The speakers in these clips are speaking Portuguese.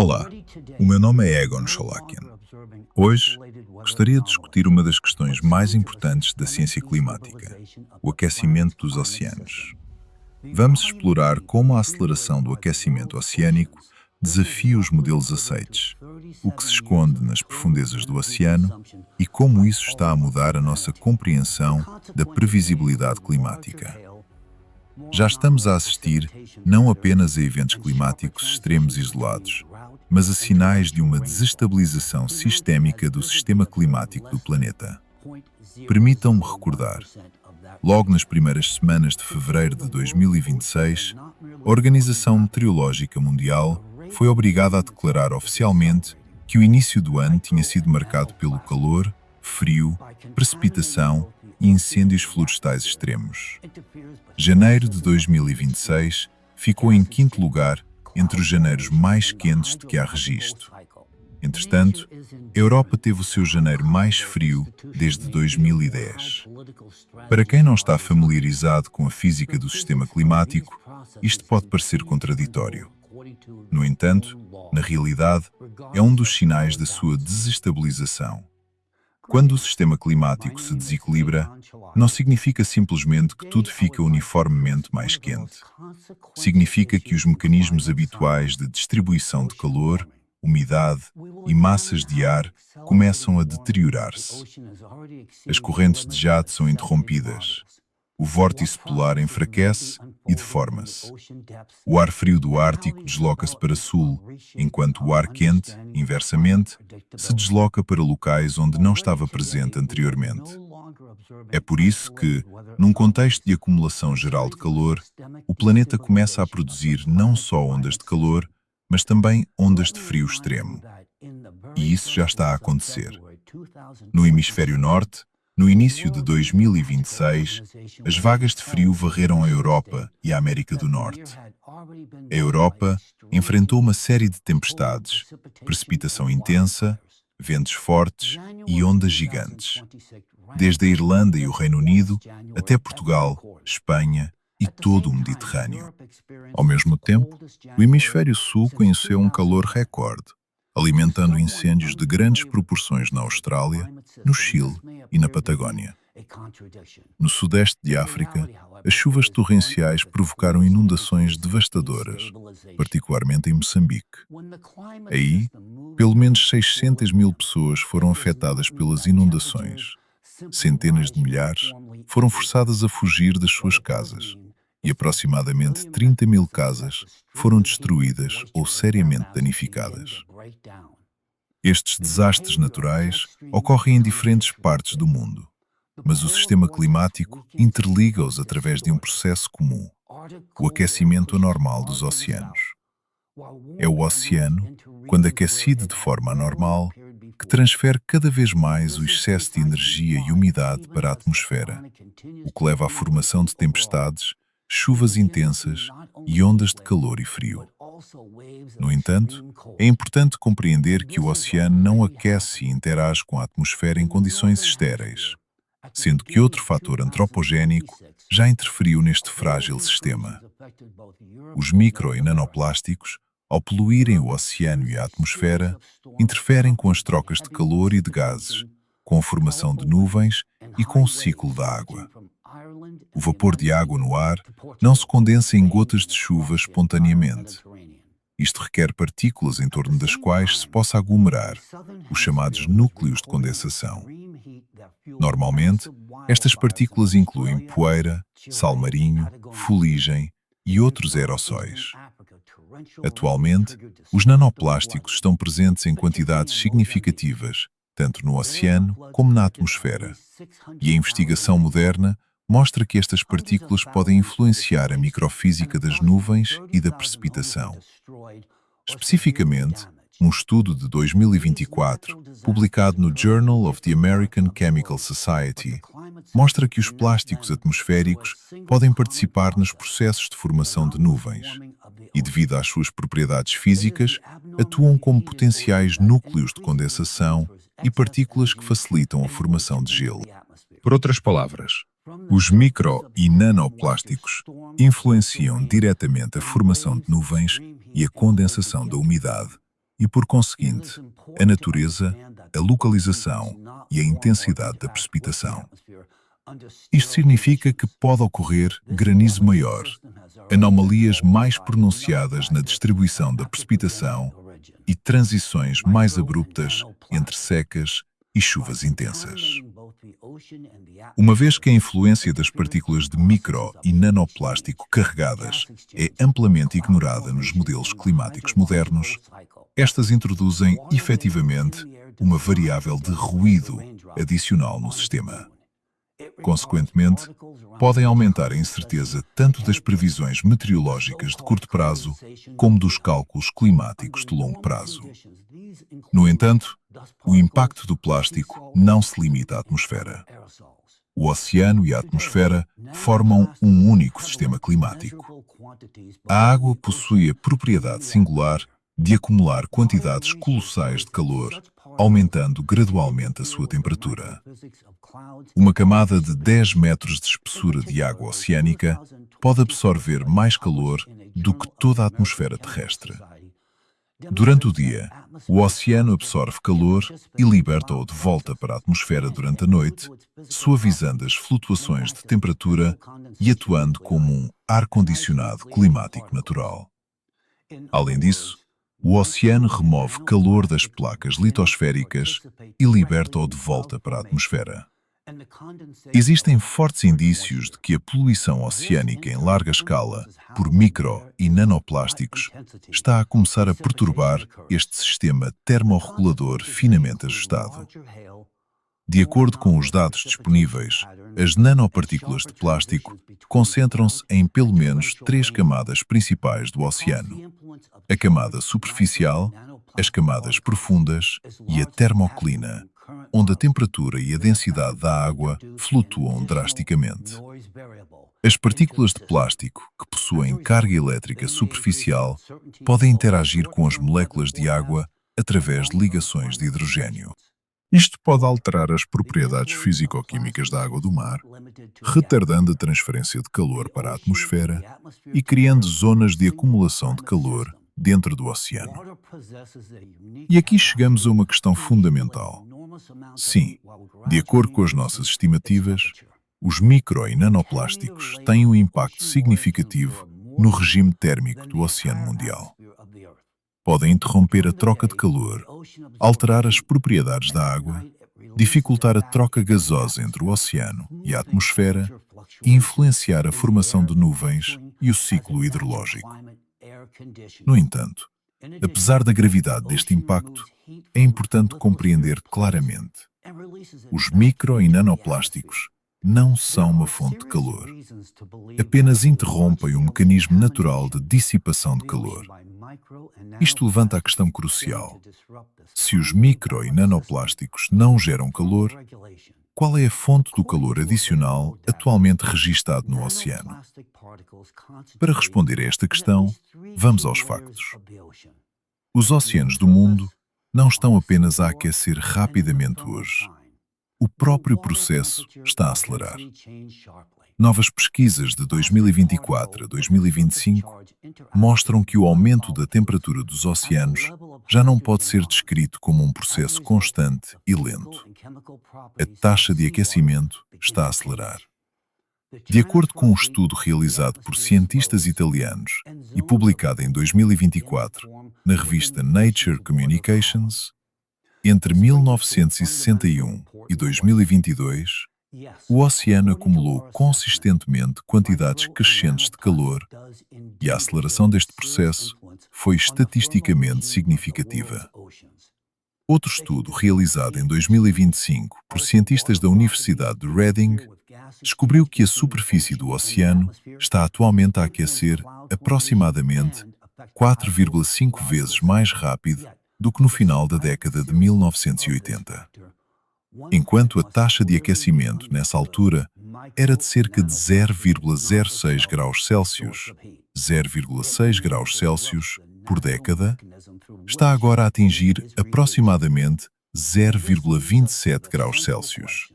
Olá, o meu nome é Egon Sholakian. Hoje, gostaria de discutir uma das questões mais importantes da ciência climática, o aquecimento dos oceanos. Vamos explorar como a aceleração do aquecimento oceânico desafia os modelos aceites, o que se esconde nas profundezas do oceano e como isso está a mudar a nossa compreensão da previsibilidade climática. Já estamos a assistir não apenas a eventos climáticos extremos e isolados, mas a sinais de uma desestabilização sistémica do sistema climático do planeta. Permitam-me recordar, logo nas primeiras semanas de fevereiro de 2026, a Organização Meteorológica Mundial foi obrigada a declarar oficialmente que o início do ano tinha sido marcado pelo calor, frio, precipitação e incêndios florestais extremos. Janeiro de 2026 ficou em quinto lugar entre os janeiros mais quentes de que há registro. Entretanto, a Europa teve o seu janeiro mais frio desde 2010. Para quem não está familiarizado com a física do sistema climático, isto pode parecer contraditório. No entanto, na realidade, é um dos sinais da sua desestabilização. Quando o sistema climático se desequilibra, não significa simplesmente que tudo fica uniformemente mais quente. Significa que os mecanismos habituais de distribuição de calor, umidade e massas de ar começam a deteriorar-se. As correntes de jato são interrompidas. O vórtice polar enfraquece e deforma-se. O ar frio do Ártico desloca-se para sul, enquanto o ar quente, inversamente, se desloca para locais onde não estava presente anteriormente. É por isso que, num contexto de acumulação geral de calor, o planeta começa a produzir não só ondas de calor, mas também ondas de frio extremo. E isso já está a acontecer. No hemisfério norte, no início de 2026, as vagas de frio varreram a Europa e a América do Norte. A Europa enfrentou uma série de tempestades, precipitação intensa, ventos fortes e ondas gigantes, desde a Irlanda e o Reino Unido até Portugal, Espanha e todo o Mediterrâneo. Ao mesmo tempo, o hemisfério sul conheceu um calor recorde, alimentando incêndios de grandes proporções na Austrália, no Chile e na Patagónia. No sudeste de África, as chuvas torrenciais provocaram inundações devastadoras, particularmente em Moçambique. Aí, pelo menos 600 mil pessoas foram afetadas pelas inundações. Centenas de milhares foram forçadas a fugir das suas casas e aproximadamente 30 mil casas foram destruídas ou seriamente danificadas. Estes desastres naturais ocorrem em diferentes partes do mundo, mas o sistema climático interliga-os através de um processo comum, o aquecimento anormal dos oceanos. É o oceano, quando aquecido de forma anormal, que transfere cada vez mais o excesso de energia e umidade para a atmosfera, o que leva à formação de tempestades, chuvas intensas e ondas de calor e frio. No entanto, é importante compreender que o oceano não aquece e interage com a atmosfera em condições estéreis, sendo que outro fator antropogénico já interferiu neste frágil sistema. Os micro- e nanoplásticos, ao poluírem o oceano e a atmosfera, interferem com as trocas de calor e de gases, com a formação de nuvens e com o ciclo da água. O vapor de água no ar não se condensa em gotas de chuva espontaneamente. Isto requer partículas em torno das quais se possa aglomerar, os chamados núcleos de condensação. Normalmente, estas partículas incluem poeira, sal marinho, fuligem e outros aerossóis. Atualmente, os nanoplásticos estão presentes em quantidades significativas, tanto no oceano como na atmosfera, e a investigação moderna mostra que estas partículas podem influenciar a microfísica das nuvens e da precipitação. Especificamente, um estudo de 2024, publicado no Journal of the American Chemical Society, mostra que os plásticos atmosféricos podem participar nos processos de formação de nuvens e, devido às suas propriedades físicas, atuam como potenciais núcleos de condensação e partículas que facilitam a formação de gelo. Por outras palavras, os micro- e nanoplásticos influenciam diretamente a formação de nuvens e a condensação da umidade, e, por conseguinte, a natureza, a localização e a intensidade da precipitação. Isto significa que pode ocorrer granizo maior, anomalias mais pronunciadas na distribuição da precipitação e transições mais abruptas entre secas e chuvas intensas. Uma vez que a influência das partículas de micro e nanoplástico carregadas é amplamente ignorada nos modelos climáticos modernos, estas introduzem, efetivamente, uma variável de ruído adicional no sistema. Consequentemente, podem aumentar a incerteza tanto das previsões meteorológicas de curto prazo como dos cálculos climáticos de longo prazo. No entanto, o impacto do plástico não se limita à atmosfera. O oceano e a atmosfera formam um único sistema climático. A água possui a propriedade singular de acumular quantidades colossais de calor, aumentando gradualmente a sua temperatura. Uma camada de 10 metros de espessura de água oceânica pode absorver mais calor do que toda a atmosfera terrestre. Durante o dia, o oceano absorve calor e liberta-o de volta para a atmosfera durante a noite, suavizando as flutuações de temperatura e atuando como um ar-condicionado climático natural. Além disso, o oceano remove calor das placas litosféricas e liberta-o de volta para a atmosfera. Existem fortes indícios de que a poluição oceânica em larga escala, por micro e nanoplásticos, está a começar a perturbar este sistema termorregulador finamente ajustado. De acordo com os dados disponíveis, as nanopartículas de plástico concentram-se em pelo menos 3 camadas principais do oceano: a camada superficial, as camadas profundas e a termoclina, onde a temperatura e a densidade da água flutuam drasticamente. As partículas de plástico, que possuem carga elétrica superficial, podem interagir com as moléculas de água através de ligações de hidrogênio. Isto pode alterar as propriedades físico-químicas da água do mar, retardando a transferência de calor para a atmosfera e criando zonas de acumulação de calor dentro do oceano. E aqui chegamos a uma questão fundamental. Sim, de acordo com as nossas estimativas, os micro e nanoplásticos têm um impacto significativo no regime térmico do oceano mundial. Podem interromper a troca de calor, alterar as propriedades da água, dificultar a troca gasosa entre o oceano e a atmosfera e influenciar a formação de nuvens e o ciclo hidrológico. No entanto, apesar da gravidade deste impacto, é importante compreender claramente: os micro e nanoplásticos não são uma fonte de calor. Apenas interrompem o mecanismo natural de dissipação de calor. Isto levanta a questão crucial: se os micro e nanoplásticos não geram calor, qual é a fonte do calor adicional atualmente registado no oceano? Para responder a esta questão, vamos aos factos. Os oceanos do mundo não estão apenas a aquecer rapidamente hoje. O próprio processo está a acelerar. Novas pesquisas de 2024 a 2025 mostram que o aumento da temperatura dos oceanos já não pode ser descrito como um processo constante e lento. A taxa de aquecimento está a acelerar. De acordo com um estudo realizado por cientistas italianos e publicado em 2024 na revista Nature Communications, entre 1961 e 2022, o oceano acumulou consistentemente quantidades crescentes de calor e a aceleração deste processo foi estatisticamente significativa. Outro estudo, realizado em 2025 por cientistas da Universidade de Reading, descobriu que a superfície do oceano está atualmente a aquecer aproximadamente 4,5 vezes mais rápido do que no final da década de 1980. Enquanto a taxa de aquecimento nessa altura era de cerca de 0,06 graus Celsius, 0,6 graus Celsius por década, está agora a atingir aproximadamente 0,27 graus Celsius,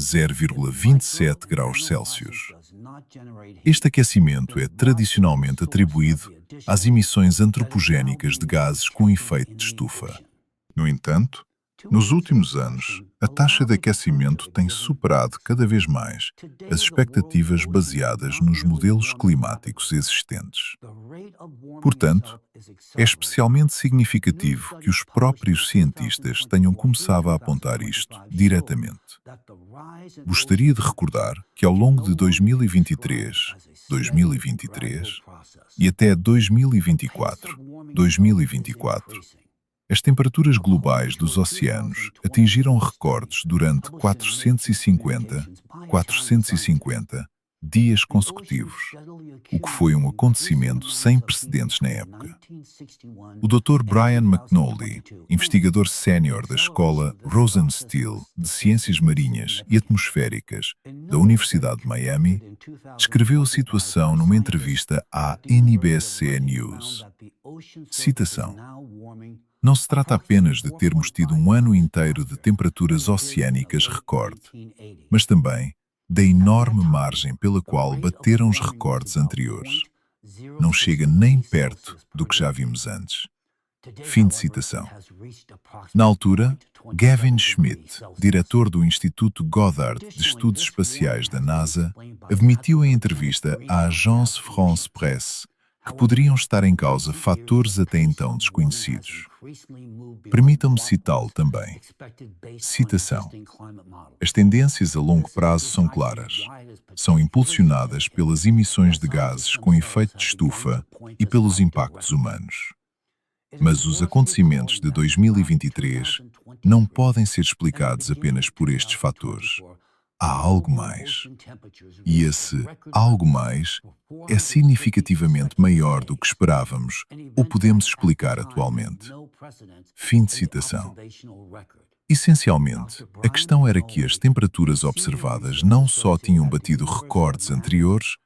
0,27 graus Celsius. Este aquecimento é tradicionalmente atribuído às emissões antropogénicas de gases com efeito de estufa. No entanto, nos últimos anos, a taxa de aquecimento tem superado cada vez mais as expectativas baseadas nos modelos climáticos existentes. Portanto, é especialmente significativo que os próprios cientistas tenham começado a apontar isto diretamente. Gostaria de recordar que ao longo de 2023 e até 2024, as temperaturas globais dos oceanos atingiram recordes durante 450 dias consecutivos, o que foi um acontecimento sem precedentes na época. O Dr. Brian McNulty, investigador sénior da Escola Rosenstiel de Ciências Marinhas e Atmosféricas da Universidade de Miami, descreveu a situação numa entrevista à NBC News. Citação: "Não se trata apenas de termos tido um ano inteiro de temperaturas oceânicas recorde, mas também da enorme margem pela qual bateram os recordes anteriores. Não chega nem perto do que já vimos antes." Fim de citação. Na altura, Gavin Schmidt, diretor do Instituto Goddard de Estudos Espaciais da NASA, admitiu em entrevista à Agence France Presse que poderiam estar em causa fatores até então desconhecidos. Permitam-me citá-lo também. Citação: "As tendências a longo prazo são claras. São impulsionadas pelas emissões de gases com efeito de estufa e pelos impactos humanos. Mas os acontecimentos de 2023 não podem ser explicados apenas por estes fatores. Há algo mais. E esse algo mais é significativamente maior do que esperávamos ou podemos explicar atualmente." Fim de citação. Essencialmente, a questão era que as temperaturas observadas não só tinham batido recordes anteriores,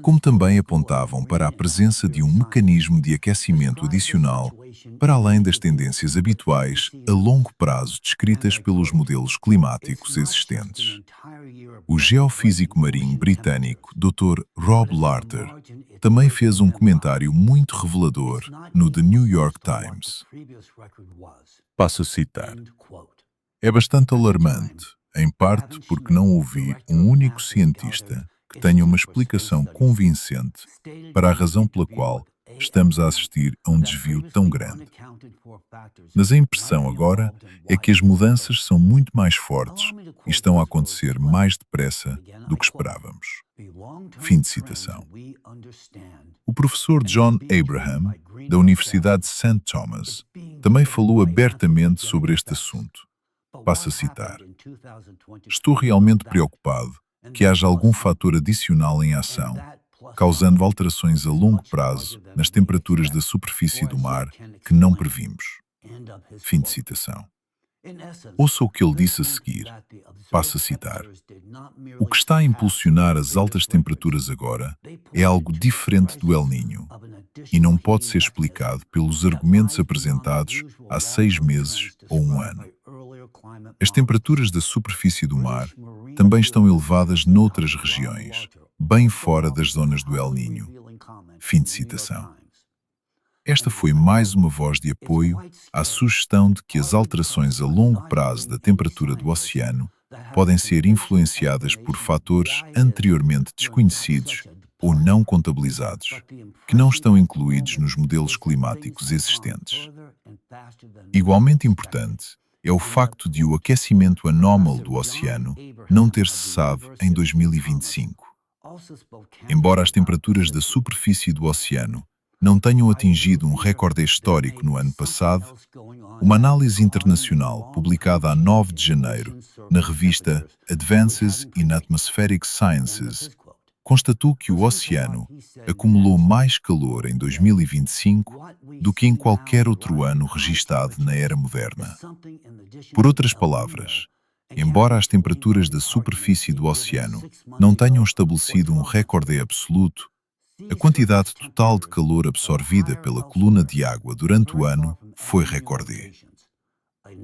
como também apontavam para a presença de um mecanismo de aquecimento adicional para além das tendências habituais a longo prazo descritas pelos modelos climáticos existentes. O geofísico marinho britânico Dr. Rob Larter também fez um comentário muito revelador no The New York Times. Passo a citar: "É bastante alarmante, em parte porque não ouvi um único cientista que tenha uma explicação convincente para a razão pela qual estamos a assistir a um desvio tão grande. Mas a impressão agora é que as mudanças são muito mais fortes e estão a acontecer mais depressa do que esperávamos." Fim de citação. O professor John Abraham, da Universidade de St. Thomas, também falou abertamente sobre este assunto. Passo a citar: "Estou realmente preocupado que haja algum fator adicional em ação, causando alterações a longo prazo nas temperaturas da superfície do mar que não previmos." Fim de citação. Ouça o que ele disse a seguir. Passo a citar: "O que está a impulsionar as altas temperaturas agora é algo diferente do El Niño e não pode ser explicado pelos argumentos apresentados há 6 meses ou um ano. As temperaturas da superfície do mar também estão elevadas noutras regiões, bem fora das zonas do El Niño." Fim de citação. Esta foi mais uma voz de apoio à sugestão de que as alterações a longo prazo da temperatura do oceano podem ser influenciadas por fatores anteriormente desconhecidos ou não contabilizados, que não estão incluídos nos modelos climáticos existentes. Igualmente importante é o facto de o aquecimento anómalo do oceano não ter cessado em 2025. Embora as temperaturas da superfície do oceano não tenham atingido um recorde histórico no ano passado, uma análise internacional publicada a 9 de janeiro na revista Advances in Atmospheric Sciences constatou que o oceano acumulou mais calor em 2025 do que em qualquer outro ano registado na era moderna. Por outras palavras, embora as temperaturas da superfície do oceano não tenham estabelecido um recorde absoluto, a quantidade total de calor absorvida pela coluna de água durante o ano foi recorde.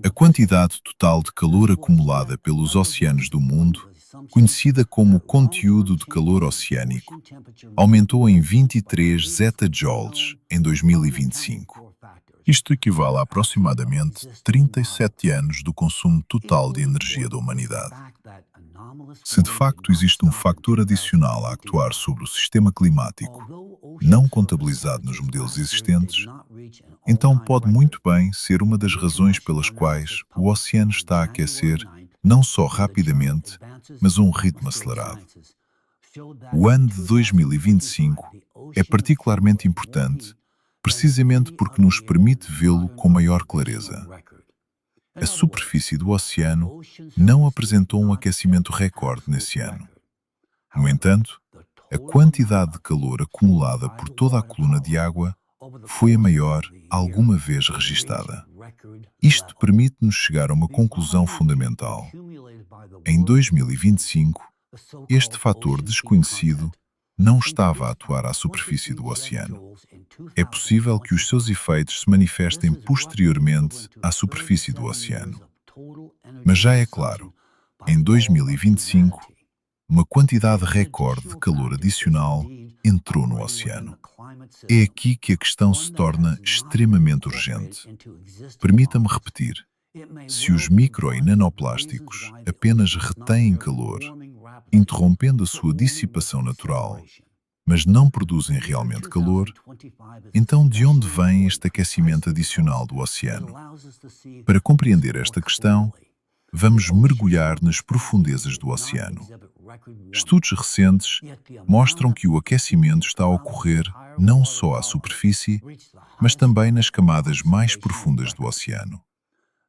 A quantidade total de calor acumulada pelos oceanos do mundo conhecida como conteúdo de calor oceânico, aumentou em 23 zetajoules em 2025. Isto equivale a aproximadamente 37 anos do consumo total de energia da humanidade. Se de facto existe um fator adicional a atuar sobre o sistema climático, não contabilizado nos modelos existentes, então pode muito bem ser uma das razões pelas quais o oceano está a aquecer não só rapidamente, mas a um ritmo acelerado. O ano de 2025 é particularmente importante, precisamente porque nos permite vê-lo com maior clareza. A superfície do oceano não apresentou um aquecimento recorde nesse ano. No entanto, a quantidade de calor acumulada por toda a coluna de água foi a maior alguma vez registada. Isto permite-nos chegar a uma conclusão fundamental. Em 2025, este fator desconhecido não estava a atuar à superfície do oceano. É possível que os seus efeitos se manifestem posteriormente à superfície do oceano. Mas já é claro, em 2025, uma quantidade recorde de calor adicional entrou no oceano. É aqui que a questão se torna extremamente urgente. Permita-me repetir. Se os micro e nanoplásticos apenas retêm calor, interrompendo a sua dissipação natural, mas não produzem realmente calor, então de onde vem este aquecimento adicional do oceano? Para compreender esta questão, vamos mergulhar nas profundezas do oceano. Estudos recentes mostram que o aquecimento está a ocorrer não só à superfície, mas também nas camadas mais profundas do oceano.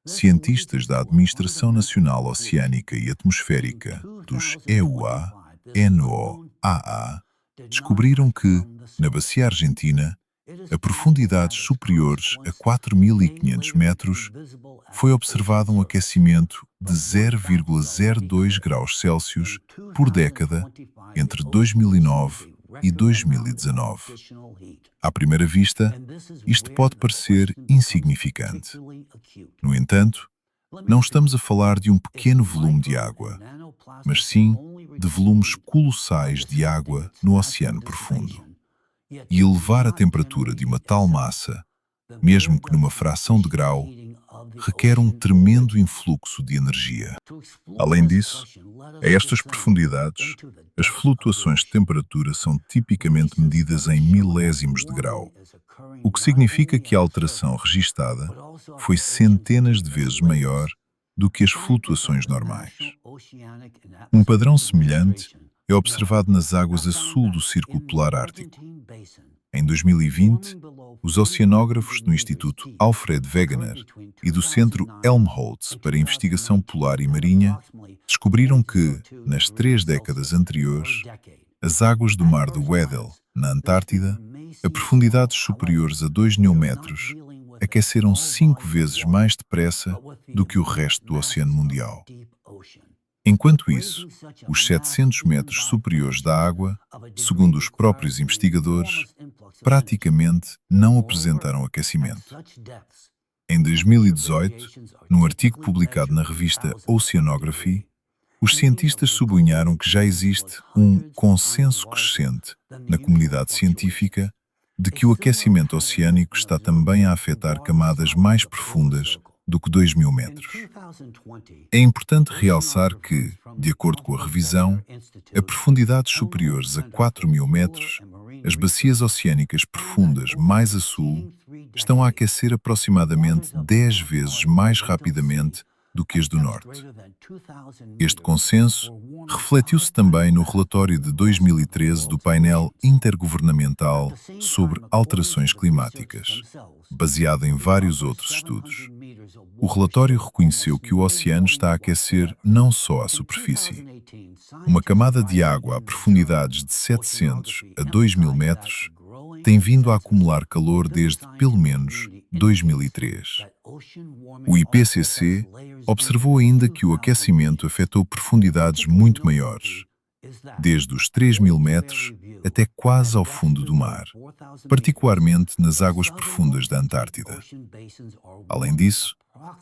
Cientistas da Administração Nacional Oceânica e Atmosférica, dos EUA, NOAA, descobriram que, na bacia argentina, a profundidades superiores a 4.500 metros, foi observado um aquecimento de 0,02 graus Celsius por década entre 2009 e 2019. À primeira vista, isto pode parecer insignificante. No entanto, não estamos a falar de um pequeno volume de água, mas sim de volumes colossais de água no oceano profundo. E elevar a temperatura de uma tal massa, mesmo que numa fração de grau, requer um tremendo influxo de energia. Além disso, a estas profundidades, as flutuações de temperatura são tipicamente medidas em milésimos de grau, o que significa que a alteração registada foi centenas de vezes maior do que as flutuações normais. Um padrão semelhante é observado nas águas a sul do Círculo Polar Ártico. Em 2020, os oceanógrafos do Instituto Alfred Wegener e do Centro Helmholtz para Investigação Polar e Marinha descobriram que, nas 3 décadas anteriores, as águas do Mar do Weddell, na Antártida, a profundidades superiores a 2.000 metros, aqueceram 5 vezes mais depressa do que o resto do Oceano Mundial. Enquanto isso, os 700 metros superiores da água, segundo os próprios investigadores, praticamente não apresentaram aquecimento. Em 2018, num artigo publicado na revista Oceanography, os cientistas sublinharam que já existe um consenso crescente na comunidade científica de que o aquecimento oceânico está também a afetar camadas mais profundas do que 2.000 metros. É importante realçar que, de acordo com a revisão, a profundidades superiores a 4.000 metros, as bacias oceânicas profundas mais a sul estão a aquecer aproximadamente 10 vezes mais rapidamente do que as do norte. Este consenso refletiu-se também no relatório de 2013 do painel intergovernamental sobre alterações climáticas, baseado em vários outros estudos. O relatório reconheceu que o oceano está a aquecer não só a superfície. Uma camada de água a profundidades de 700 a 2.000 metros tem vindo a acumular calor desde, pelo menos, 2003. O IPCC observou ainda que o aquecimento afetou profundidades muito maiores, desde os 3.000 metros até quase ao fundo do mar, particularmente nas águas profundas da Antártida. Além disso,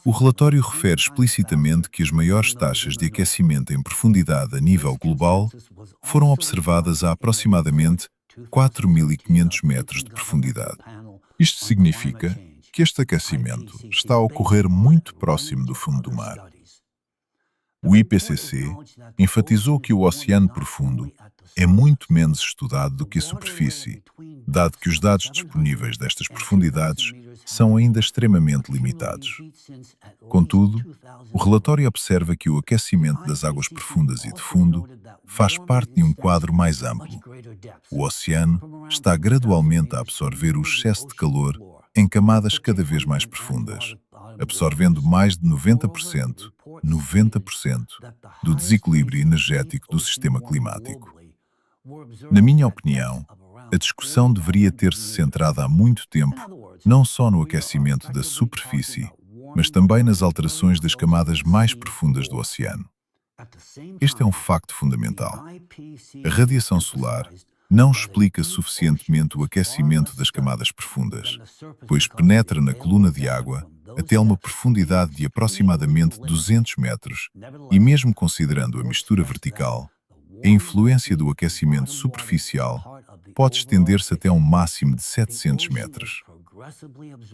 O relatório refere explicitamente que as maiores taxas de aquecimento em profundidade a nível global foram observadas a aproximadamente 4.500 metros de profundidade. Isto significa que este aquecimento está a ocorrer muito próximo do fundo do mar. O IPCC enfatizou que o oceano profundo é muito menos estudado do que a superfície, dado que os dados disponíveis destas profundidades são ainda extremamente limitados. Contudo, o relatório observa que o aquecimento das águas profundas e de fundo faz parte de um quadro mais amplo. O oceano está gradualmente a absorver o excesso de calor em camadas cada vez mais profundas, absorvendo mais de 90% do desequilíbrio energético do sistema climático. Na minha opinião, a discussão deveria ter-se centrado há muito tempo não só no aquecimento da superfície, mas também nas alterações das camadas mais profundas do oceano. Este é um facto fundamental. A radiação solar não explica suficientemente o aquecimento das camadas profundas, pois penetra na coluna de água até uma profundidade de aproximadamente 200 metros e, mesmo considerando a mistura vertical, a influência do aquecimento superficial pode estender-se até um máximo de 700 metros.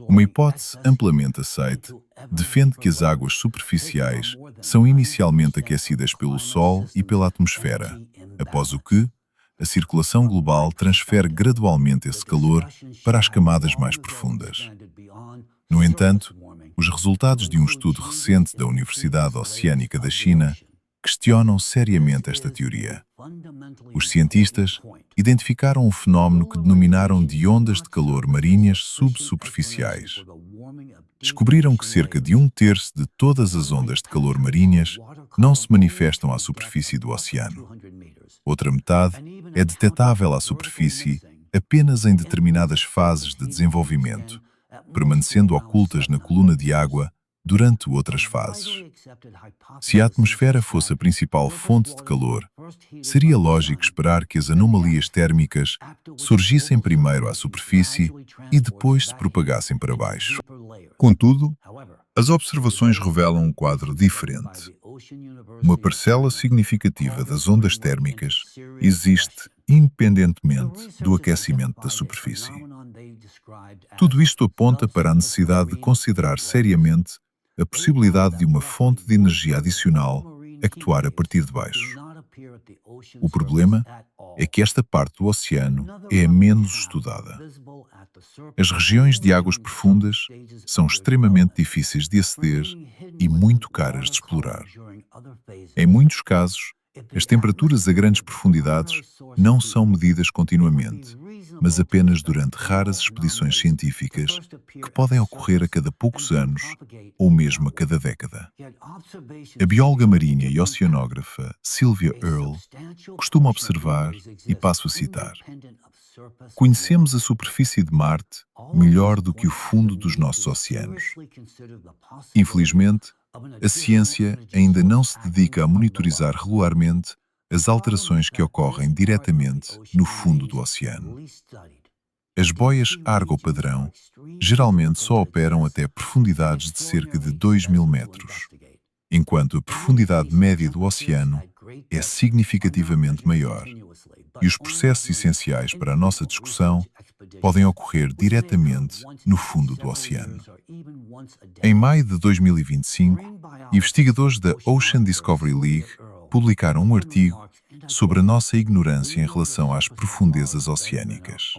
Uma hipótese amplamente aceite defende que as águas superficiais são inicialmente aquecidas pelo Sol e pela atmosfera, após o que a circulação global transfere gradualmente esse calor para as camadas mais profundas. No entanto, os resultados de um estudo recente da Universidade Oceânica da China questionam seriamente esta teoria. Os cientistas identificaram um fenómeno que denominaram de ondas de calor marinhas subsuperficiais. Descobriram que cerca de 1/3 de todas as ondas de calor marinhas não se manifestam à superfície do oceano. Outra metade é detetável à superfície apenas em determinadas fases de desenvolvimento, permanecendo ocultas na coluna de água durante outras fases. Se a atmosfera fosse a principal fonte de calor, seria lógico esperar que as anomalias térmicas surgissem primeiro à superfície e depois se propagassem para baixo. Contudo, as observações revelam um quadro diferente. Uma parcela significativa das ondas térmicas existe independentemente do aquecimento da superfície. Tudo isto aponta para a necessidade de considerar seriamente a possibilidade de uma fonte de energia adicional actuar a partir de baixo. O problema é que esta parte do oceano é a menos estudada. As regiões de águas profundas são extremamente difíceis de aceder e muito caras de explorar. Em muitos casos, as temperaturas a grandes profundidades não são medidas continuamente, mas apenas durante raras expedições científicas que podem ocorrer a cada poucos anos ou mesmo a cada década. A bióloga marinha e oceanógrafa Sylvia Earle costuma observar, e passo a citar: "Conhecemos a superfície de Marte melhor do que o fundo dos nossos oceanos. Infelizmente, a ciência ainda não se dedica a monitorizar regularmente as alterações que ocorrem diretamente no fundo do oceano. As boias Argo-padrão geralmente só operam até profundidades de cerca de 2.000 metros, enquanto a profundidade média do oceano é significativamente maior, e os processos essenciais para a nossa discussão podem ocorrer diretamente no fundo do oceano." Em maio de 2025, investigadores da Ocean Discovery League publicaram um artigo sobre a nossa ignorância em relação às profundezas oceânicas.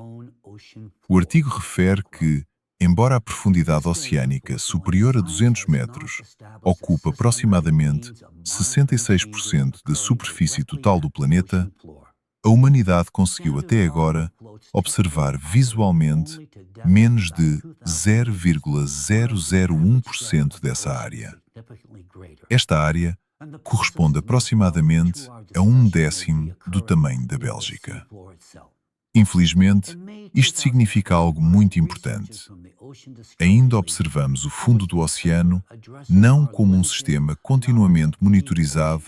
O artigo refere que, embora a profundidade oceânica superior a 200 metros ocupe aproximadamente 66% da superfície total do planeta, a humanidade conseguiu até agora observar visualmente menos de 0,001% dessa área. Esta área corresponde aproximadamente a 1/10 do tamanho da Bélgica. Infelizmente, isto significa algo muito importante. Ainda observamos o fundo do oceano não como um sistema continuamente monitorizado,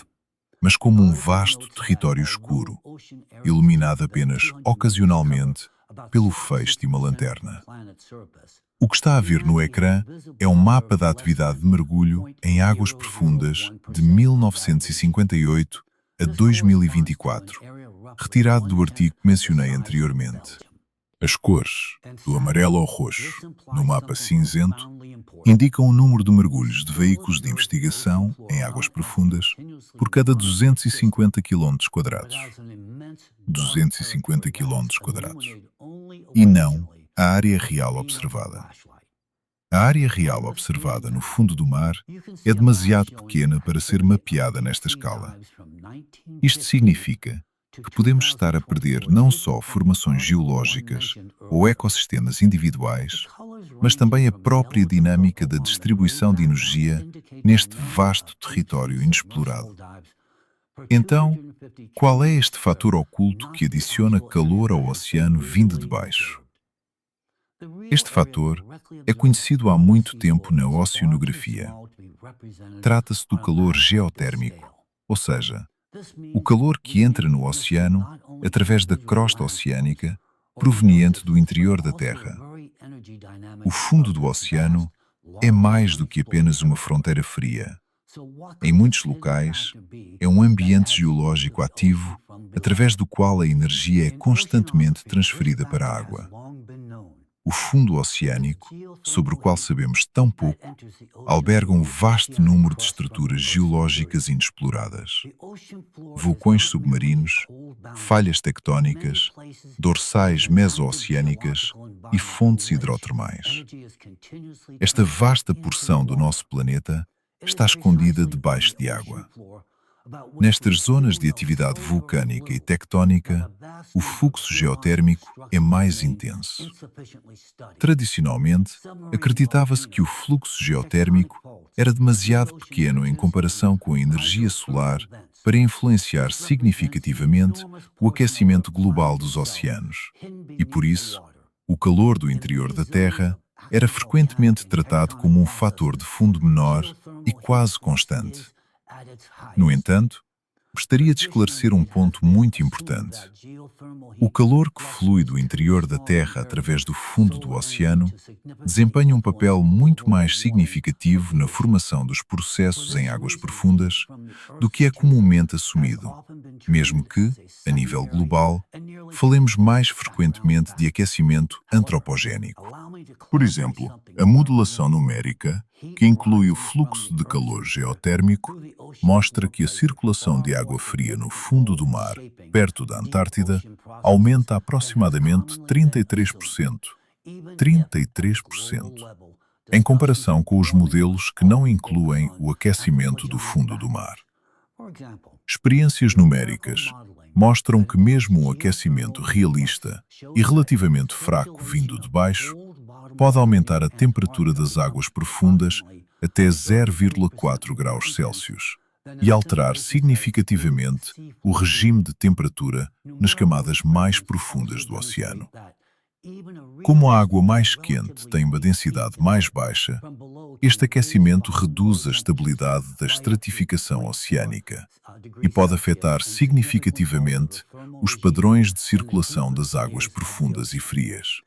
mas como um vasto território escuro, iluminado apenas ocasionalmente pelo feixe de uma lanterna. O que está a ver no ecrã é um mapa da atividade de mergulho em águas profundas de 1958 a 2024, retirado do artigo que mencionei anteriormente. As cores, do amarelo ao roxo, no mapa cinzento, indicam o número de mergulhos de veículos de investigação em águas profundas por cada 250 quilómetros quadrados. 250 quilómetros quadrados. E não a área real observada. A área real observada no fundo do mar é demasiado pequena para ser mapeada nesta escala. Isto significa que podemos estar a perder não só formações geológicas ou ecossistemas individuais, mas também a própria dinâmica da distribuição de energia neste vasto território inexplorado. Então, qual é este fator oculto que adiciona calor ao oceano vindo de baixo? Este fator é conhecido há muito tempo na oceanografia. Trata-se do calor geotérmico, ou seja, o calor que entra no oceano através da crosta oceânica proveniente do interior da Terra. O fundo do oceano é mais do que apenas uma fronteira fria. Em muitos locais, é um ambiente geológico ativo através do qual a energia é constantemente transferida para a água. O fundo oceânico, sobre o qual sabemos tão pouco, alberga um vasto número de estruturas geológicas inexploradas. Vulcões submarinos, falhas tectónicas, dorsais mesooceânicas e fontes hidrotermais. Esta vasta porção do nosso planeta está escondida debaixo de água. Nestas zonas de atividade vulcânica e tectónica, o fluxo geotérmico é mais intenso. Tradicionalmente, acreditava-se que o fluxo geotérmico era demasiado pequeno em comparação com a energia solar para influenciar significativamente o aquecimento global dos oceanos. E por isso, o calor do interior da Terra era frequentemente tratado como um fator de fundo menor e quase constante. No entanto, gostaria de esclarecer um ponto muito importante. O calor que flui do interior da Terra através do fundo do oceano desempenha um papel muito mais significativo na formação dos processos em águas profundas do que é comumente assumido, mesmo que, a nível global, falemos mais frequentemente de aquecimento antropogénico. Por exemplo, a modelação numérica, que inclui o fluxo de calor geotérmico, mostra que a circulação de água fria no fundo do mar, perto da Antártida, aumenta aproximadamente 33%. 33%. Em comparação com os modelos que não incluem o aquecimento do fundo do mar. Experiências numéricas mostram que mesmo um aquecimento realista e relativamente fraco vindo de baixo pode aumentar a temperatura das águas profundas até 0,4 graus Celsius e alterar significativamente o regime de temperatura nas camadas mais profundas do oceano. Como a água mais quente tem uma densidade mais baixa, este aquecimento reduz a estabilidade da estratificação oceânica e pode afetar significativamente os padrões de circulação das águas profundas e frias.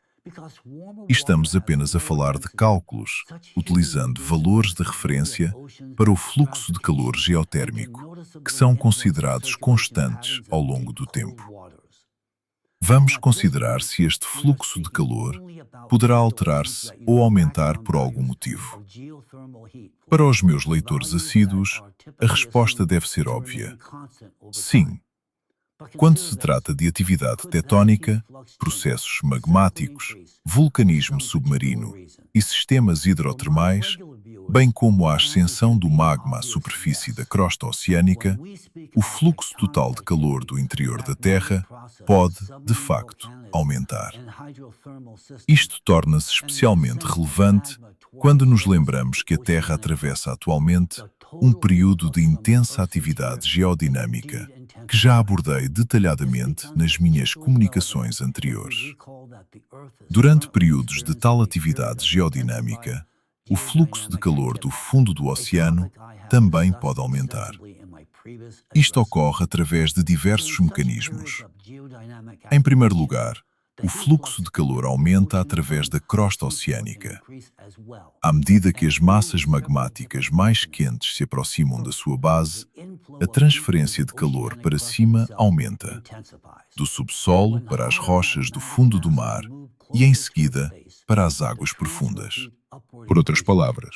E estamos apenas a falar de cálculos, utilizando valores de referência para o fluxo de calor geotérmico, que são considerados constantes ao longo do tempo. Vamos considerar se este fluxo de calor poderá alterar-se ou aumentar por algum motivo. Para os meus leitores assíduos, a resposta deve ser óbvia. Sim. Quando se trata de atividade tectónica, processos magmáticos, vulcanismo submarino e sistemas hidrotermais, bem como a ascensão do magma à superfície da crosta oceânica, o fluxo total de calor do interior da Terra pode, de facto, aumentar. Isto torna-se especialmente relevante quando nos lembramos que a Terra atravessa atualmente um período de intensa atividade geodinâmica, que já abordei detalhadamente nas minhas comunicações anteriores. Durante períodos de tal atividade geodinâmica, o fluxo de calor do fundo do oceano também pode aumentar. Isto ocorre através de diversos mecanismos. Em primeiro lugar, o fluxo de calor aumenta através da crosta oceânica. À medida que as massas magmáticas mais quentes se aproximam da sua base, a transferência de calor para cima aumenta, do subsolo para as rochas do fundo do mar e, em seguida, para as águas profundas. Por outras palavras,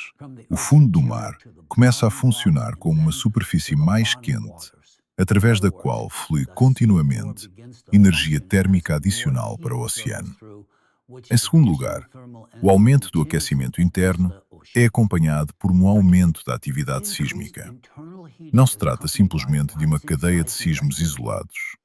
o fundo do mar começa a funcionar como uma superfície mais quente, através da qual flui continuamente energia térmica adicional para o oceano. Em segundo lugar, o aumento do aquecimento interno é acompanhado por um aumento da atividade sísmica. Não se trata simplesmente de uma cadeia de sismos isolados.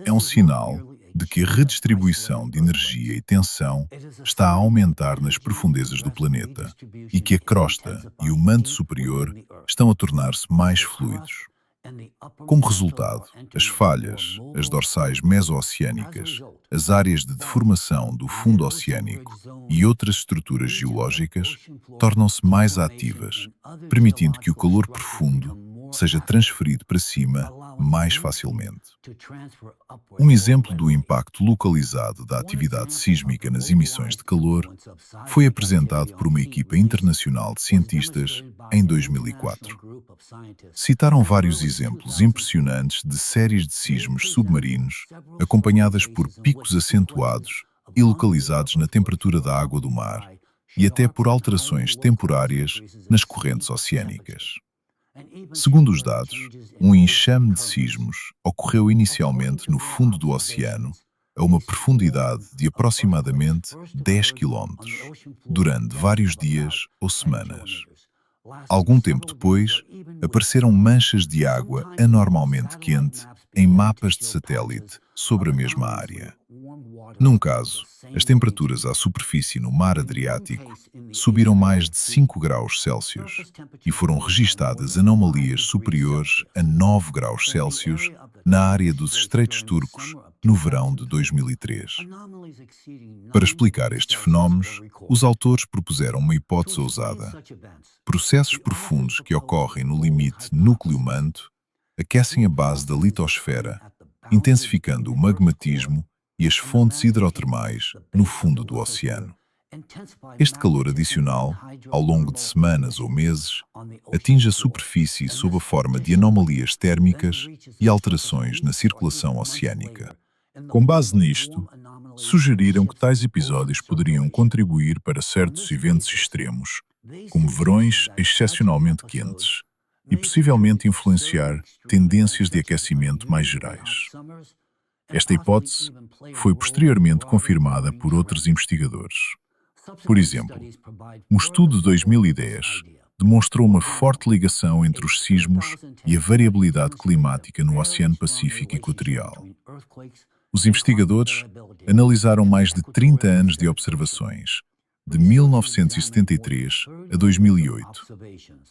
É um sinal de que a redistribuição de energia e tensão está a aumentar nas profundezas do planeta e que a crosta e o manto superior estão a tornar-se mais fluidos. Como resultado, as falhas, as dorsais mesooceânicas, as áreas de deformação do fundo oceânico e outras estruturas geológicas tornam-se mais ativas, permitindo que o calor profundo seja transferido para cima mais facilmente. Um exemplo do impacto localizado da atividade sísmica nas emissões de calor foi apresentado por uma equipa internacional de cientistas em 2004. Citaram vários exemplos impressionantes de séries de sismos submarinos acompanhadas por picos acentuados e localizados na temperatura da água do mar e até por alterações temporárias nas correntes oceânicas. Segundo os dados, um enxame de sismos ocorreu inicialmente no fundo do oceano, a uma profundidade de aproximadamente 10 quilómetros, durante vários dias ou semanas. Algum tempo depois, apareceram manchas de água anormalmente quente em mapas de satélite sobre a mesma área. Num caso, as temperaturas à superfície no mar Adriático subiram mais de 5 graus Celsius e foram registadas anomalias superiores a 9 graus Celsius na área dos Estreitos Turcos no verão de 2003. Para explicar estes fenómenos, os autores propuseram uma hipótese ousada. Processos profundos que ocorrem no limite núcleo-manto aquecem a base da litosfera, intensificando o magmatismo e as fontes hidrotermais no fundo do oceano. Este calor adicional, ao longo de semanas ou meses, atinge a superfície sob a forma de anomalias térmicas e alterações na circulação oceânica. Com base nisto, sugeriram que tais episódios poderiam contribuir para certos eventos extremos, como verões excepcionalmente quentes, e possivelmente influenciar tendências de aquecimento mais gerais. Esta hipótese foi posteriormente confirmada por outros investigadores. Por exemplo, um estudo de 2010 demonstrou uma forte ligação entre os sismos e a variabilidade climática no Oceano Pacífico Equatorial. Os investigadores analisaram mais de 30 anos de observações, de 1973 a 2008,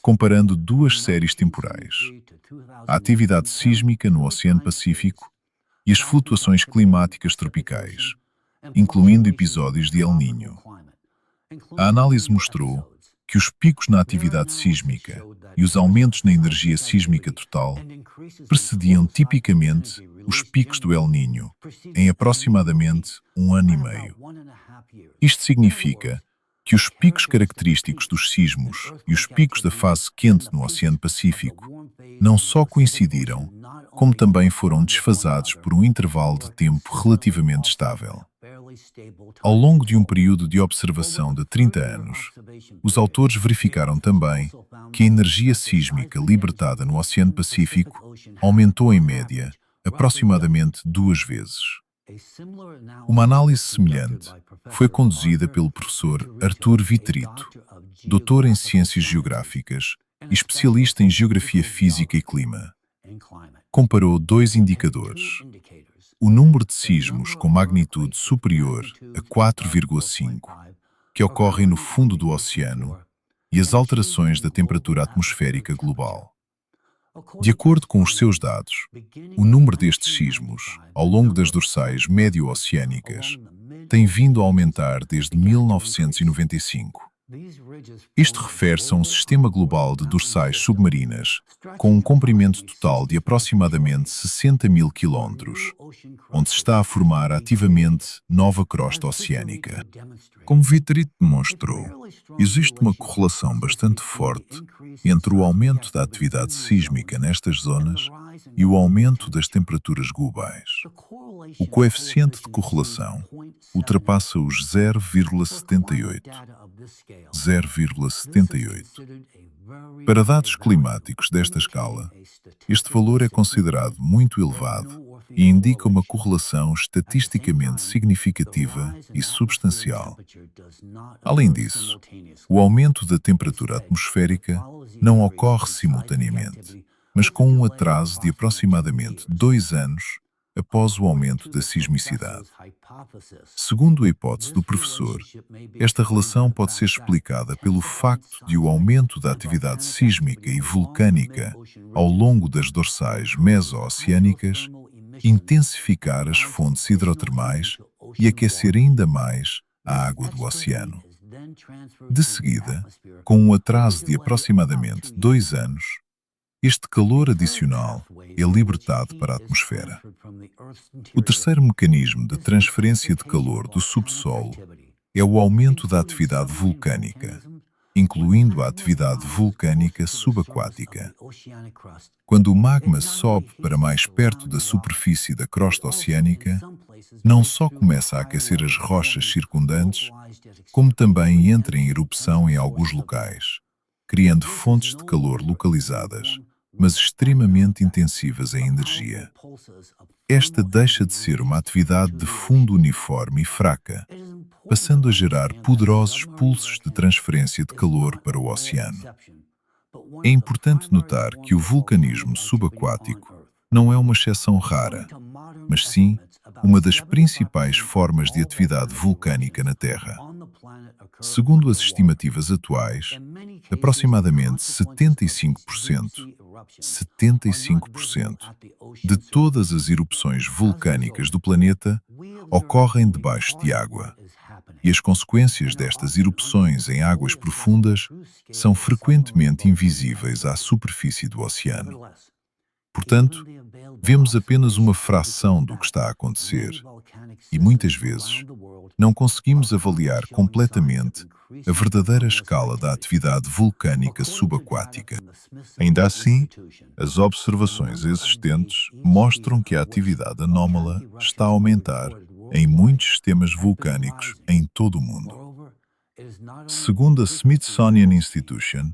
comparando duas séries temporais: a atividade sísmica no Oceano Pacífico e as flutuações climáticas tropicais, incluindo episódios de El Niño. A análise mostrou que os picos na atividade sísmica e os aumentos na energia sísmica total precediam tipicamente os picos do El Niño em aproximadamente 1 ano e meio. Isto significa que os picos característicos dos sismos e os picos da fase quente no Oceano Pacífico não só coincidiram, como também foram desfasados por um intervalo de tempo relativamente estável. Ao longo de um período de observação de 30 anos, os autores verificaram também que a energia sísmica libertada no Oceano Pacífico aumentou em média aproximadamente 2 vezes. Uma análise semelhante foi conduzida pelo professor Arthur Vitrito, doutor em Ciências Geográficas e especialista em Geografia Física e Clima. Comparou dois indicadores: o número de sismos com magnitude superior a 4,5, que ocorrem no fundo do oceano, e as alterações da temperatura atmosférica global. De acordo com os seus dados, o número destes sismos, ao longo das dorsais médio-oceânicas, tem vindo a aumentar desde 1995. Isto refere-se a um sistema global de dorsais submarinas com um comprimento total de aproximadamente 60.000 quilómetros, onde se está a formar ativamente nova crosta oceânica. Como Witterit demonstrou, existe uma correlação bastante forte entre o aumento da atividade sísmica nestas zonas e o aumento das temperaturas globais. O coeficiente de correlação ultrapassa os 0,78. 0,78. Para dados climáticos desta escala, este valor é considerado muito elevado e indica uma correlação estatisticamente significativa e substancial. Além disso, o aumento da temperatura atmosférica não ocorre simultaneamente, mas com um atraso de aproximadamente 2 anos após o aumento da sismicidade. Segundo a hipótese do professor, esta relação pode ser explicada pelo facto de o aumento da atividade sísmica e vulcânica ao longo das dorsais meso-oceânicas intensificar as fontes hidrotermais e aquecer ainda mais a água do oceano. De seguida, com um atraso de aproximadamente 2 anos, este calor adicional é libertado para a atmosfera. O terceiro mecanismo de transferência de calor do subsolo é o aumento da atividade vulcânica, incluindo a atividade vulcânica subaquática. Quando o magma sobe para mais perto da superfície da crosta oceânica, não só começa a aquecer as rochas circundantes, como também entra em erupção em alguns locais, criando fontes de calor localizadas, mas extremamente intensivas em energia. Esta deixa de ser uma atividade de fundo uniforme e fraca, passando a gerar poderosos pulsos de transferência de calor para o oceano. É importante notar que o vulcanismo subaquático não é uma exceção rara, mas sim uma das principais formas de atividade vulcânica na Terra. Segundo as estimativas atuais, aproximadamente 75% de todas as erupções vulcânicas do planeta ocorrem debaixo de água, e as consequências destas erupções em águas profundas são frequentemente invisíveis à superfície do oceano. Portanto, vemos apenas uma fração do que está a acontecer e, muitas vezes, não conseguimos avaliar completamente a verdadeira escala da atividade vulcânica subaquática. Ainda assim, as observações existentes mostram que a atividade anómala está a aumentar em muitos sistemas vulcânicos em todo o mundo. Segundo a Smithsonian Institution,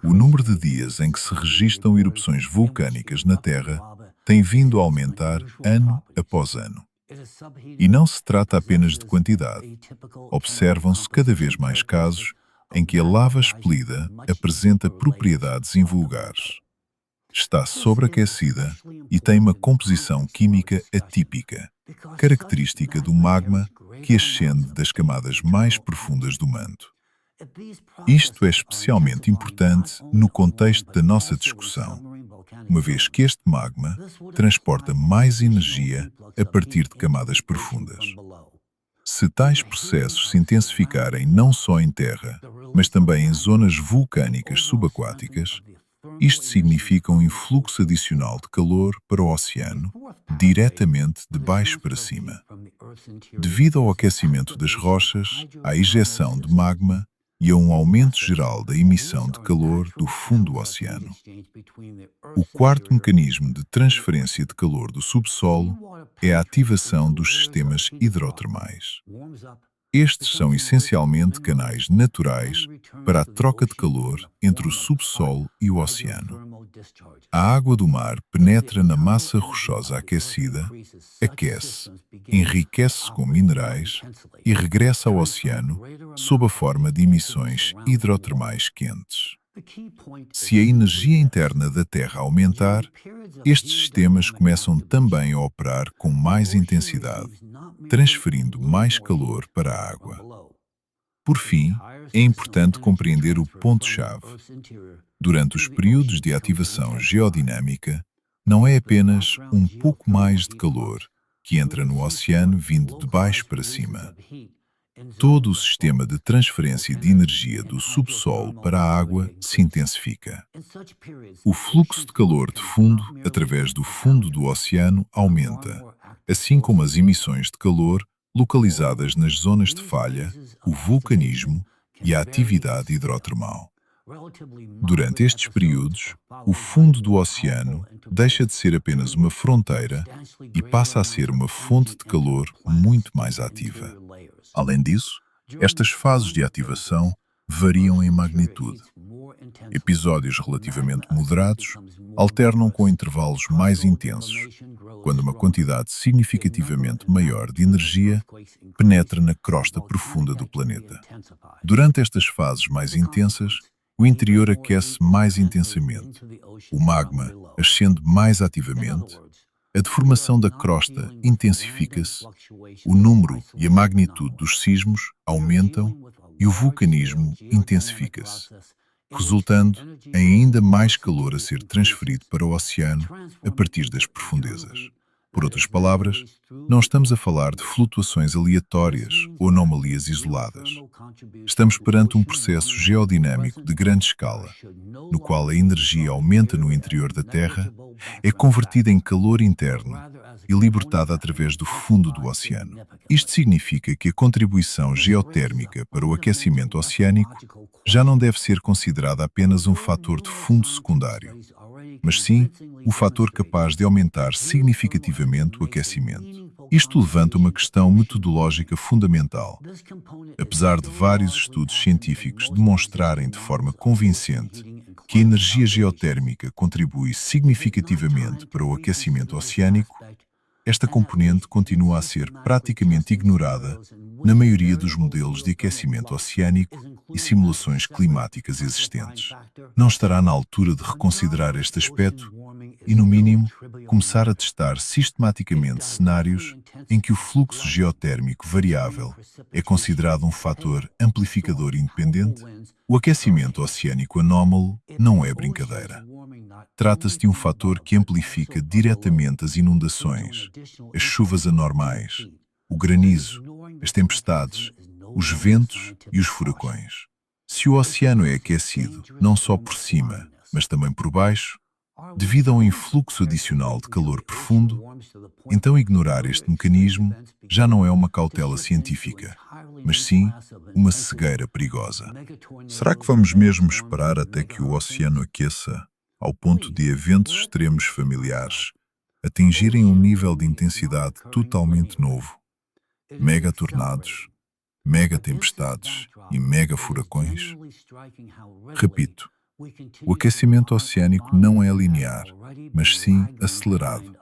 o número de dias em que se registram erupções vulcânicas na Terra tem vindo a aumentar ano após ano. E não se trata apenas de quantidade. Observam-se cada vez mais casos em que a lava expelida apresenta propriedades invulgares. Está sobreaquecida e tem uma composição química atípica, característica do magma que ascende das camadas mais profundas do manto. Isto é especialmente importante no contexto da nossa discussão, uma vez que este magma transporta mais energia a partir de camadas profundas. Se tais processos se intensificarem não só em terra, mas também em zonas vulcânicas subaquáticas, isto significa um influxo adicional de calor para o oceano, diretamente de baixo para cima. Devido ao aquecimento das rochas, à ejeção de magma e a um aumento geral da emissão de calor do fundo do oceano. O quarto mecanismo de transferência de calor do subsolo é a ativação dos sistemas hidrotermais. Estes são essencialmente canais naturais para a troca de calor entre o subsolo e o oceano. A água do mar penetra na massa rochosa aquecida, aquece, enriquece-se com minerais e regressa ao oceano sob a forma de emissões hidrotermais quentes. Se a energia interna da Terra aumentar, estes sistemas começam também a operar com mais intensidade, transferindo mais calor para a água. Por fim, é importante compreender o ponto-chave. Durante os períodos de ativação geodinâmica, não é apenas um pouco mais de calor que entra no oceano vindo de baixo para cima. todo o sistema de transferência de energia do subsolo para a água se intensifica. O fluxo de calor de fundo através do fundo do oceano aumenta, assim como as emissões de calor localizadas nas zonas de falha, o vulcanismo e a atividade hidrotermal. Durante estes períodos, o fundo do oceano deixa de ser apenas uma fronteira e passa a ser uma fonte de calor muito mais ativa. Além disso, estas fases de ativação variam em magnitude. Episódios relativamente moderados alternam com intervalos mais intensos, quando uma quantidade significativamente maior de energia penetra na crosta profunda do planeta. Durante estas fases mais intensas, o interior aquece mais intensamente, o magma ascende mais ativamente, a deformação da crosta intensifica-se, o número e a magnitude dos sismos aumentam e o vulcanismo intensifica-se, resultando em ainda mais calor a ser transferido para o oceano a partir das profundezas. Por outras palavras, não estamos a falar de flutuações aleatórias ou anomalias isoladas. Estamos perante um processo geodinâmico de grande escala, no qual a energia aumenta no interior da Terra, é convertida em calor interno e libertada através do fundo do oceano. Isto significa que a contribuição geotérmica para o aquecimento oceânico já não deve ser considerada apenas um fator de fundo secundário, mas sim o fator capaz de aumentar significativamente o aquecimento. Isto levanta uma questão metodológica fundamental. Apesar de vários estudos científicos demonstrarem de forma convincente que a energia geotérmica contribui significativamente para o aquecimento oceânico, esta componente continua a ser praticamente ignorada na maioria dos modelos de aquecimento oceânico e simulações climáticas existentes. Não estará na altura de reconsiderar este aspecto e, no mínimo, começar a testar sistematicamente cenários em que o fluxo geotérmico variável é considerado um fator amplificador independente? O aquecimento oceânico anómalo não é brincadeira. Trata-se de um fator que amplifica diretamente as inundações, as chuvas anormais, o granizo, as tempestades, os ventos e os furacões. Se o oceano é aquecido não só por cima, mas também por baixo, devido a um influxo adicional de calor profundo, então ignorar este mecanismo já não é uma cautela científica, mas sim uma cegueira perigosa. Será que vamos mesmo esperar até que o oceano aqueça ao ponto de eventos extremos familiares atingirem um nível de intensidade totalmente novo? Mega tornados, mega tempestades e mega furacões? Repito, o aquecimento oceânico não é linear, mas sim acelerado.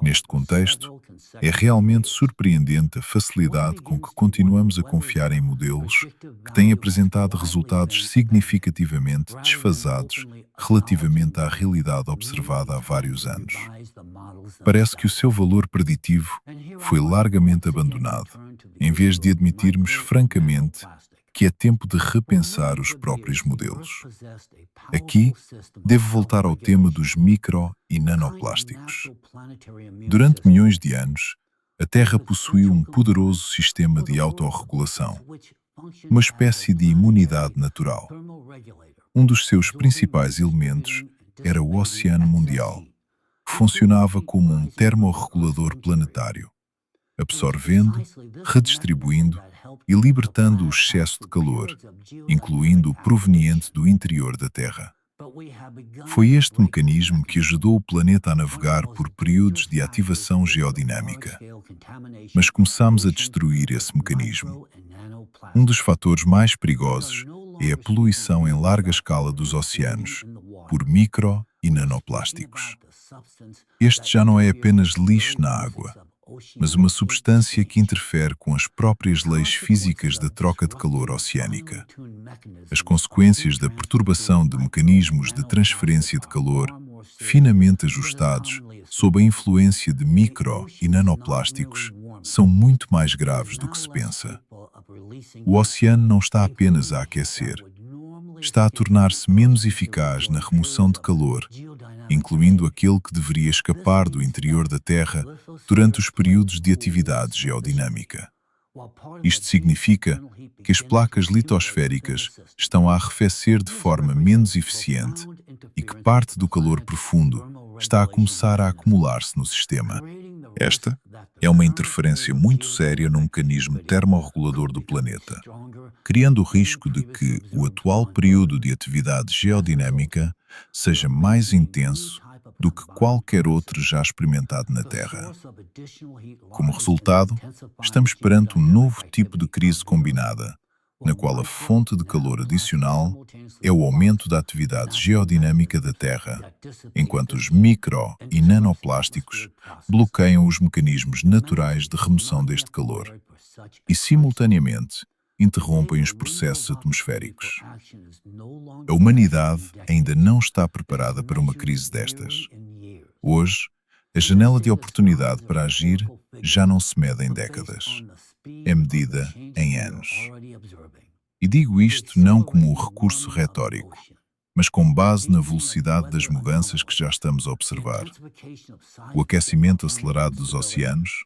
Neste contexto, é realmente surpreendente a facilidade com que continuamos a confiar em modelos que têm apresentado resultados significativamente desfasados relativamente à realidade observada há vários anos. Parece que o seu valor preditivo foi largamente abandonado, em vez de admitirmos francamente que é tempo de repensar os próprios modelos. Aqui, devo voltar ao tema dos micro e nanoplásticos. Durante milhões de anos, a Terra possuiu um poderoso sistema de autorregulação, uma espécie de imunidade natural. Um dos seus principais elementos era o Oceano Mundial, que funcionava como um termorregulador planetário, absorvendo, redistribuindo e libertando o excesso de calor, incluindo o proveniente do interior da Terra. Foi este mecanismo que ajudou o planeta a navegar por períodos de ativação geodinâmica. Mas começamos a destruir esse mecanismo. Um dos fatores mais perigosos é a poluição em larga escala dos oceanos por micro e nanoplásticos. Este já não é apenas lixo na água, mas uma substância que interfere com as próprias leis físicas da troca de calor oceânica. As consequências da perturbação de mecanismos de transferência de calor, finamente ajustados sob a influência de micro e nanoplásticos, são muito mais graves do que se pensa. O oceano não está apenas a aquecer, está a tornar-se menos eficaz na remoção de calor, incluindo aquele que deveria escapar do interior da Terra durante os períodos de atividade geodinâmica. Isto significa que as placas litosféricas estão a arrefecer de forma menos eficiente e que parte do calor profundo está a começar a acumular-se no sistema. Esta é uma interferência muito séria no mecanismo termorregulador do planeta, criando o risco de que o atual período de atividade geodinâmica seja mais intenso do que qualquer outro já experimentado na Terra. Como resultado, estamos perante um novo tipo de crise combinada, na qual a fonte de calor adicional é o aumento da atividade geodinâmica da Terra, enquanto os micro e nanoplásticos bloqueiam os mecanismos naturais de remoção deste calor e, simultaneamente, interrompem os processos atmosféricos. A humanidade ainda não está preparada para uma crise destas. Hoje, a janela de oportunidade para agir já não se mede em décadas, é medida em anos. E digo isto não como um recurso retórico, mas com base na velocidade das mudanças que já estamos a observar. O aquecimento acelerado dos oceanos,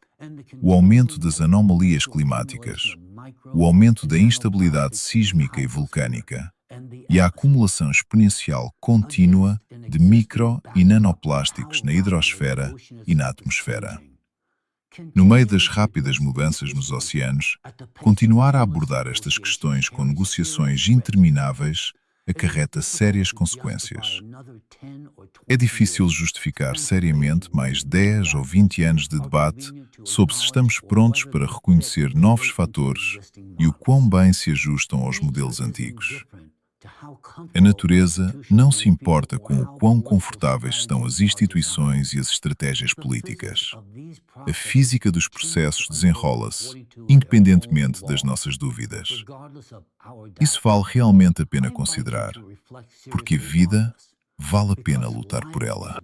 o aumento das anomalias climáticas, o aumento da instabilidade sísmica e vulcânica e a acumulação exponencial contínua de micro e nanoplásticos na hidrosfera e na atmosfera. No meio das rápidas mudanças nos oceanos, continuar a abordar estas questões com negociações intermináveis acarreta sérias consequências. É difícil justificar seriamente mais 10 ou 20 anos de debate sobre se estamos prontos para reconhecer novos fatores e o quão bem se ajustam aos modelos antigos. A natureza não se importa com o quão confortáveis estão as instituições e as estratégias políticas. A física dos processos desenrola-se, independentemente das nossas dúvidas. Isso vale realmente a pena considerar, porque a vida vale a pena lutar por ela.